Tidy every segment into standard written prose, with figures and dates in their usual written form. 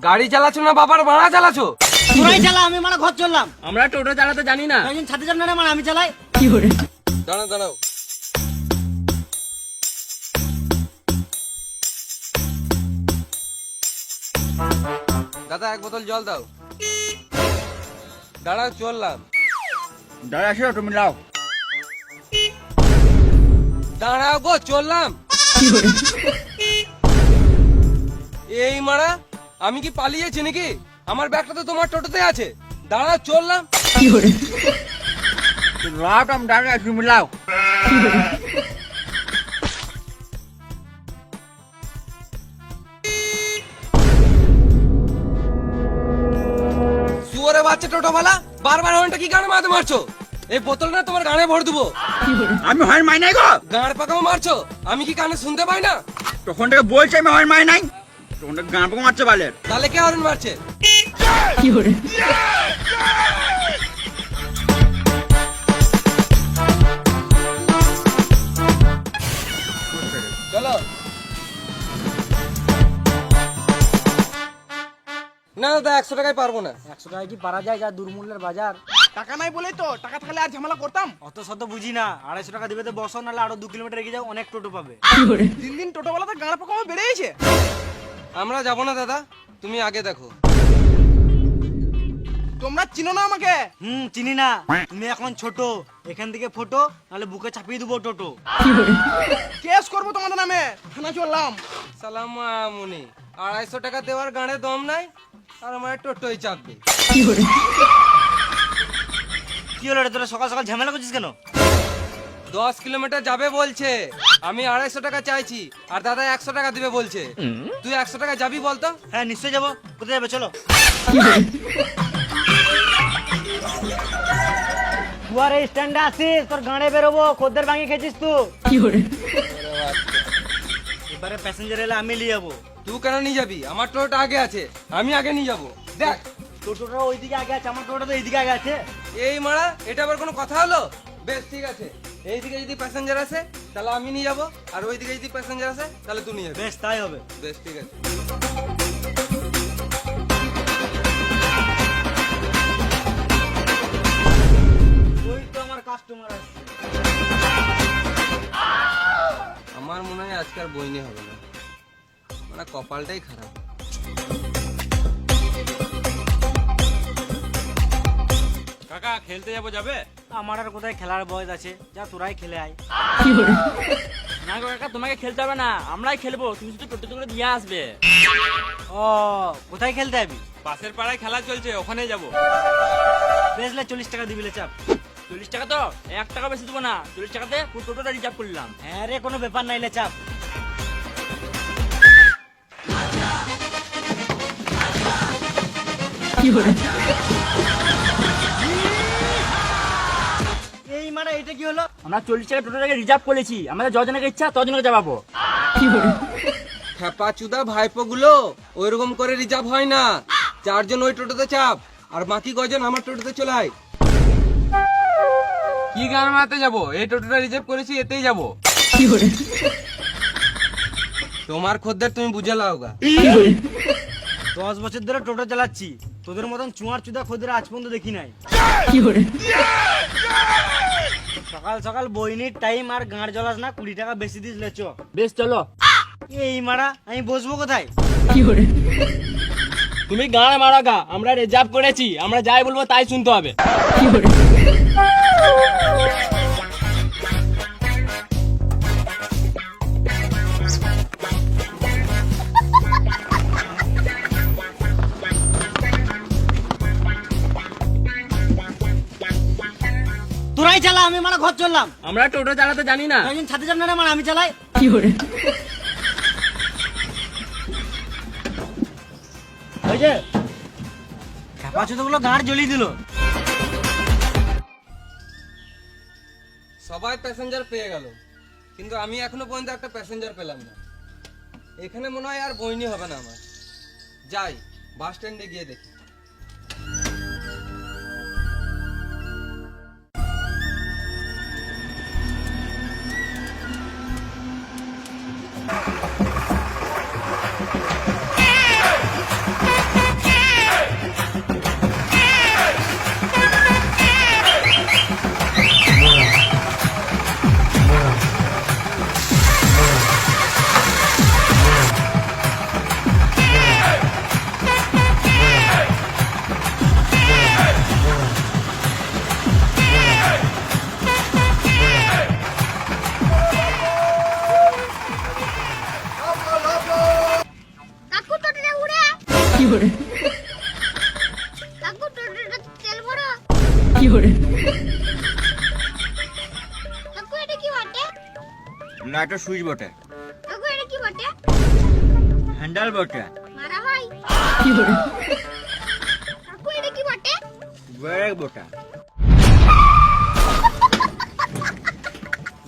গাড়ি চালাচ্ছো না বাবার ভাড়া চালাচ্ছো? তোরাই চালা, আমি মানে ঘর চললাম। আমরা টোটো চালাতে জানি না। একজন ছাদে যান না, মানে আমি চালাই। দাঁড়াও দাঁড়াও, দাদা এক বোতল জল দাও। দাঁড়াও চললাম। দাঁড়া আসো, তুমি লাও। দাঁড়াও গো চললাম। এই মারা, আমি কি পালিয়েছি নাকি? আমার ব্যাগটা তো তোমার টোটোতে আছে। দাঁড়াও চললাম। লাও টাম, দাঁড়া তুমি লাও। শুয়োরে বাচ্চা টোটোওয়ালা, বারবার হর্নটা কি গানে মারতে মারছো? এই বোতলটা তোমার গানে ভর দেবো। আমি হয় মাই নাই গো। গাঁড় পাকাও মারছো, আমি কি কানে শুনতে পাই না? তখন থেকে বলছি আমি হয় মাই নাই, তখন থেকে গান পাকা মারছে বালের। তাহলে কে হর্ন মারছে? চলো। না দাদা 100 টাকায় পারবো না। 100 টাকা কি পারা যায়? যা দুর্মূল্যের বাজার। টাকা নাই বলেই তো, টাকা থাকলে আর ঝামেলা করতাম। অত শত বুঝি না, 250 টাকা দিবে তো বসো, নাহলে আরো 2 কিলোমিটার এগিয়ে যাও, অনেক টোটো পাবে। দিন দিন টোটোওয়ালাতে গান পাকা বেড়েছে। আমরা যাবো না দাদা, তুমি আগে দেখো। তোমরা চিনো না আমাকে? চিনি না। তুমি এখন ছোট, এখান থেকে ফটো, নাহলে বুকে চাপিয়ে দেবো টোটো। কেস করবো তোমাদের নামে, থানা চললাম। সালাম মুনি, 250 টাকা দেওয়ার গানে দম নাই, আর আমার টোটোই চাপবে। কি হলো রে, তোরা সকাল সকাল ঝামেলা করছিস কেন? 10 কিলোমিটার যাবে বলছে, আমি 250 টাকা চাইছি, আর দাদা 100 টাকা দিবে বলছে। তুই 100 টাকা যাবি বলতো? হ্যাঁ নিশ্চয়ই যাবো। কোথায় যাবে চলো। দুয়ারে স্ট্যান্ডে আসিস, তোর গাড়ে বেরোবো, খদ্দের ভাঙি খেয়েছিস তুই। এবারে প্যাসেঞ্জার এলে আমি নিয়ে যাবো। তুই কেন নিয়ে যাবি? আমার টোটোটা আগে আছে, আমি আগে নিয়ে যাবো। দেখ টোটোটা ওইদিকে আগে আছে, আমার টোটোটা তো এইদিকে আগে আছে। এই মারা, এটা আবার কোনো কথা হলো? বেশ ঠিক আছে, এইদিকে যদি প্যাসেঞ্জার আসে তাহলে আমি নিয়ে যাবো, আর ওইদিকে যদি প্যাসেঞ্জার আসে তাহলে তুই নিয়ে যাবি। বেশ তাই হবে। বেশ ঠিক আছে। ওই তো আমার কাস্টমার আসছে। আমার মনে হয় আজকাল বইনি হবে না, মানে কপালটাই খারাপ। কাকা খেলতে যাবো, যাবে? আমার আর কোথায় খেলার বয়স আছে, যা তোরাই খেলে আয়। না গো কাকা, তোমাকে খেলতে হবে না, আমরাই খেলবো, তুমি শুধু টোটো করে দিয়ে আসবে। ও কোথায় খেলতে যাবি? পাশের পাড়ায় খেলা চলছে, ওখানে যাবো। বেশলে 40 টাকা দিবিলে চাপ। 40 টাকা তো 1 টাকা বেশি দেবো না, 40 টাকাতে পুরো টোটোটা রিজার্ভ করলাম। হ্যাঁ রে, কোনো ব্যাপার নাই, লে চাপ। এই মানে এটা কি হলো? আমরা 40 টাকা টোটোটাকে রিজার্ভ করেছি, আমাদের যজনকে ইচ্ছা তজনকে যাবো। খেপা চুদা ভাইপো গুলো, ওইরকম করে রিজার্ভ হয় না। 4 জন ওই টোটোতে চাপ, আর বাকি কয়জন আমার টোটোতে চলাই। কি গান মারাতে যাবো? এই টোটোটা রিজার্ভ করেছি, এতেই যাবো। তোমার খদ্দের তুমি বুঝে লাওগা। 10 বছর ধরে টোটো চালাচ্ছি, তোদের মতন চুয়ার চুদা খদ্দের আজ পর্যন্ত দেখি নাই। সকাল সকাল বইনির টাইম, আর গাঁড় জ্বলাস না, 20 টাকা বেশি দিস লে চ। বেশ চলো। এই মারা, আমি বসবো কোথায়? তুমি গান মারা গা, আমরা রিজার্ভ করেছি, আমরা যাই বলবো তাই শুনতে হবে। তোরাই চালা, আমি মানে ঘর চললাম। আমরা টোটো চালাতে জানি না। একজন ছাদে যান না, মানে আমি চালাই। ওই যে খেপা চুদগুলো গাঁড় জ্বলিয়ে দিল। সবাই প্যাসেঞ্জার পেয়ে গেল, কিন্তু আমি এখনো পর্যন্ত একটা প্যাসেঞ্জার পেলাম না। এখানে মনে হয় আর বইনি হবে না আমার। যাই বাস স্ট্যান্ডে গিয়ে দেখি। কাকু টোটোটা তেল ভরা। কাকু এটা কি বটে? না একটা সুইচ বটে, কাকু এটা কি বটে? হ্যান্ডেল বটে, মারা হয়। কাকু এটা কি বটে? ব্রেক বটে।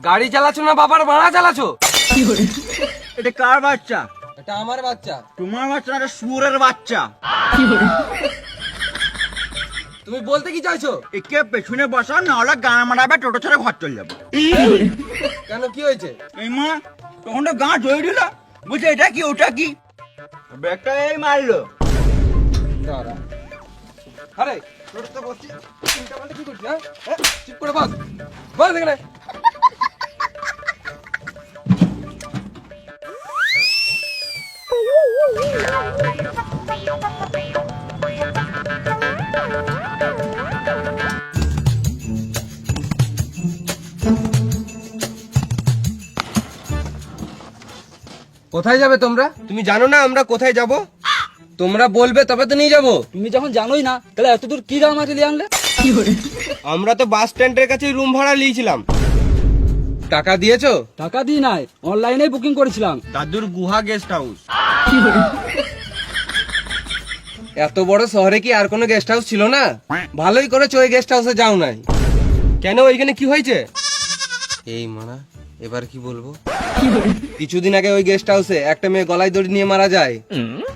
গাড়ি চালাচ্ছো না বাবার ভাড়া চালাচ্ছো? এটা কার বাচ্চা? এটা আমার বাচ্চা। তোমার বাচ্চা না, এটা শুয়োরের বাচ্চা। তুমি বলতে কি চাইছো? একে পেছনে বসা, না হলে গান মারাবে, টোটো ছেড়ে ঘর চলে যাবো। কেন কি হয়েছে? এই মা তখন তো গাঁ জড়িয়ে দিল, বুঝছে এটা কি ওটা কি, ব্রেকটা এই মারলো। দাঁড়া। আরে টোটোতে বসছি, চিন্তা করলে কি করছিস? হ্যাঁ চুপ করে বস, বস এখানে। কোথায় যাবে তোমরা? তুমি জানো না আমরা কোথায় যাব? তোমরা বলবে তবে তো নিয়ে যাব। তুমি যখন জানোই না তাহলে এত দূর কি গান মাছ লিয়ে আনলে? আমরা তো বাস স্ট্যান্ডের কাছে রুম ভাড়া নিয়েছিলাম। টাকা দিয়েছো? টাকা দিই নাই, অনলাইনে বুকিং করেছিলাম। দাদুর গুহা গেস্ট হাউস। এত বড় শহরে কি আর কোনো গেস্ট হাউস ছিল না? ভালোই করেছো ওই গেস্ট হাউসে যাও নাই। কেন ওইখানে কি হয়েছে? এই মানা এবার কি বলবো? কিছুদিন আগে ওই গেস্ট হাউসে একটা মেয়ে গলায় দড়ি নিয়ে মারা যায়।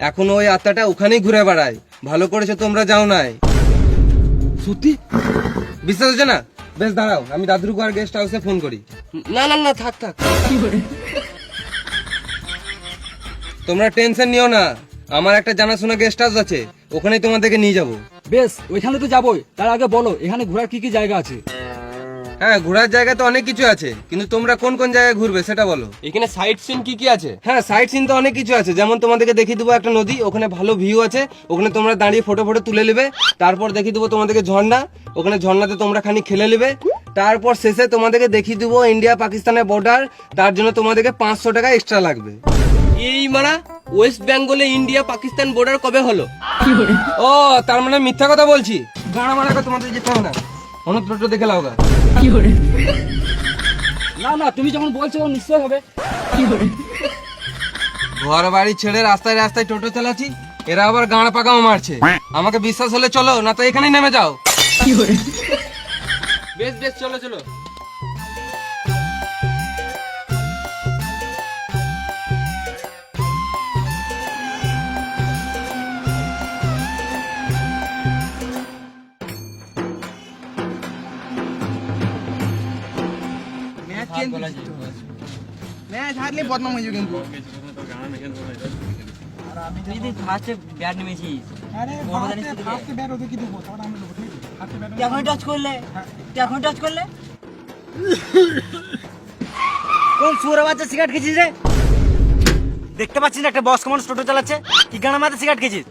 এখন ওই আত্মাটা ওখানেই ঘুরে বেড়ায়। ভালো করেছো তোমরা যাও নাই। সত্যি বিশ্বাস হচ্ছে না? বেশ দাঁড়াও, আমি দাদুর গুহার গেস্ট হাউসে ফোন করি। না না না থাক থাক, তোমরা টেনশন নিও না। আমার একটা জানাশোনা গেস্ট হাউস আছে, ওখানেই তোমাদেরকে নিয়ে যাবো। বেশ, ওইখানে তো যাবোই, তার আগে বলো এখানে ঘোরার কি কি জায়গা আছে? হ্যাঁ ঘোরার জায়গা তো অনেক কিছু আছে, কিন্তু তোমরা কোন কোন জায়গায় ঘুরবে সেটা বলো। এখানে সাইট সিন কি কি আছে? হ্যাঁ সাইট সিন তো অনেক কিছু আছে, যেমন তোমাদেরকে দেখিয়ে দেবো একটা নদী, ওখানে ভালো ভিউ আছে, ওখানে তোমরা দাঁড়িয়ে ফটো ফটো তুলে নেবে। তারপর দেখিয়ে দেবো তোমাদেরকে ঝর্ণা, ওখানে ঝর্ণাতে তোমরা খানি খেলে নেবে। তারপর শেষে তোমাদেরকে দেখিয়ে দেবো ইন্ডিয়া পাকিস্তানের বর্ডার, তার জন্য তোমাদেরকে 500 টাকা এক্সট্রা লাগবে। এই মারা ওয়েস্ট বেঙ্গলে ইন্ডিয়া পাকিস্তান বর্ডার কবে হলো? ও তার মানে মিথ্যা কথা বলছি। গাড়া মারা তোমাদের যেতে হবে না, অন্য টোটো দেখে লাও গা। না না, তুমি যখন বলছো ও নিশ্চয় হবে। ঘর বাড়ি ছেড়ে রাস্তায় রাস্তায় টোটো চালাচ্ছি, এরা আবার গাঁড় পাকাও মারছে। আমাকে বিশ্বাস হলে চলো, না তো এখানেই নেমে যাও। বেশ বেশ চলো চলো। ম্যাচ হারলে বদনাম হয়ে যাবে কিন্তু। তুই যদি ফার্স্টে ব্যাট নেমেছিস, বড় জানিস তো তুই এখন টাচ করলে, তুই এখন টাচ করলে কোন সুরে বাচ্চা সিগারেট খেয়েছিস রে? দেখতে পাচ্ছিস না একটা বয়স্ক মানুষ টোটো চালাচ্ছে, কি গানা মাথা সিগারেট খেয়েছিস?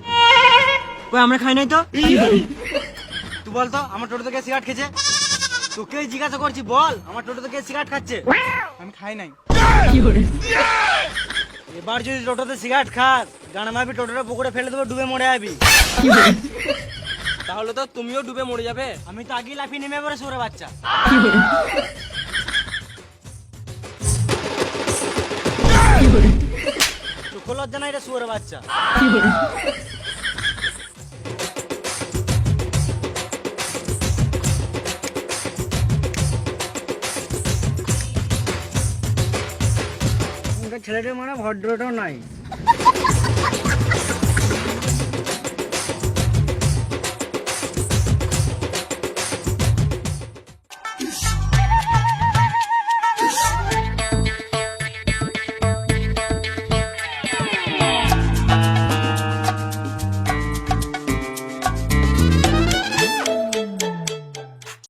কই আমরা খাই নাই তো। তুই বল তো আমার টোটো থেকে সিগারেট খেয়েছে? তোকেই জিজ্ঞাসা করছি, বল আমার টোটো থেকে সিগারেট খাচ্ছে? আমি খাই নাই। এবার যদি টোটোতে সিগারেট খাস, গানা মারবি, টোটোটা পুকুরে ফেলে দেবো, ডুবে মরে যাবি। তাহলে তো তুমিও ডুবে মরে যাবে। আমি তো আগেই লাফিয়ে নেমে পড়ে সুরে বাচ্চা। চোখ লজ্জা নাই রে সুরে বাচ্চা। ছেলেটার মানে ভদ্রটাও নাই।